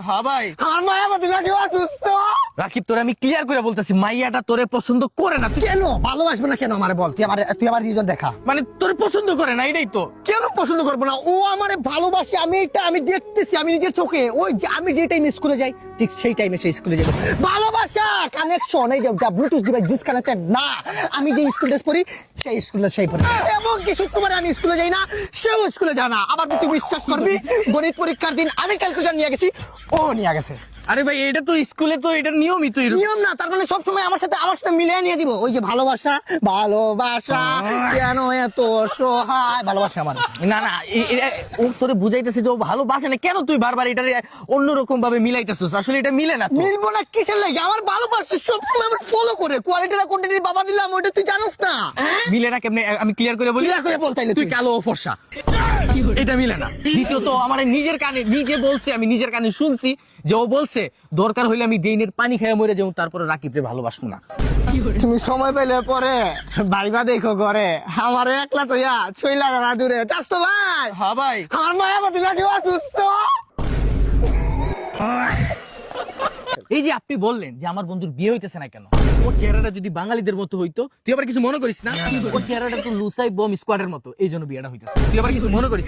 হ্যাঁ ভাই আমার মায়াবতী নাকি অসুস্থ। রাকিব তোরে আমি ক্লিয়ার করে বলতেছি মাইয়াটা তোরে পছন্দ করে না। তুই কেন ভালোবাসবে না কেন আমারে বল, তুই আমার রিজন দেখা। মানে তোরে পছন্দ করে না এটাই তো। কেন পছন্দ করবো না? ও আমারে ভালোবাসে, আমি দেখতেছি, আমি নিজের চোখে। ওই যে আমি যে টাইমে স্কুলে যাই ঠিক সেই টাইমে সে স্কুলে যাবো। ভালোবাসা কানেকশন, এই যে ব্লুটুথ ডিভাইস ডিসকানেক্টেড না। আমি যে স্কুল ড্রেস পড়ি সেই স্কুল ড্রেস সেই পড়ি, এবং কি শুক্রবারে আমি স্কুলে যাই না, সেও স্কুলে যায় না। আবার তুই বিশ্বাস করবি, গণিত পরীক্ষার দিন আমি ক্যালকুলেটর নিয়ে গেছি, ও নিয়ে গেছে। আরে ভাই এটা তো স্কুলে তো এটা নিয়মই তো এরকম। নিয়ম না, তার মানে সবসময় আমার সাথে মিলিয়ে নিয়ে দিব। ওই যে ভালোবাসা কেন এত সহায়, ভালোবাসা আমার। না না ও তোরে বুঝাইতেছে যে ও ভালোবাসে না, কেন তুই বারবার এটা অন্যরকম ভাবে মিলাইতেছিস? আসলে এটা মিলে না তো। মিলবো না কিসের লাগে? আমার ভালোবাসা সবসময় আমার ফলো করে, কোয়ালিটি না কোয়ান্টিটি বাবা দিলাম, ওটা তুই জানোস না। মিলে না কেমনে? আমি ক্লিয়ার করে বলি। ক্লিয়ার করে বল তাইলে তুই কালো ও ফর্সা, এটা মিলে না। দ্বিতীয়ত আমার নিজের কানে নিজে বলছে, আমি নিজের কানে শুনছি যে ও বলছে দরকার হইলে আমি ড্রেনের পানি খেয়ে মরে যাবো, তারপরে রাকিবরে ভালোবাসবো না। তুমি সময় পেলে পরে ভাইবা দেখো ঘরে, আমার একলা তো ইয়া চইলা না দূরে যাস তো ভাই। হ্যাঁ ভাই আমার মায়াবতী নাকি অসুস্থ। এই যে আপনি বললেন যে আমার বন্ধুর বিয়ে হইতেছে না কেন, ওর চেহারাটা যদি বাঙালিদের মতো হইতো, তুই আবার কিছু মনে করিস না? ওর চেহারাটা তো লুসাই বম স্কোয়াডের মতো, এই জন্য বিয়েটা হইতেছে। তুই আবার কিছু মনে করিস?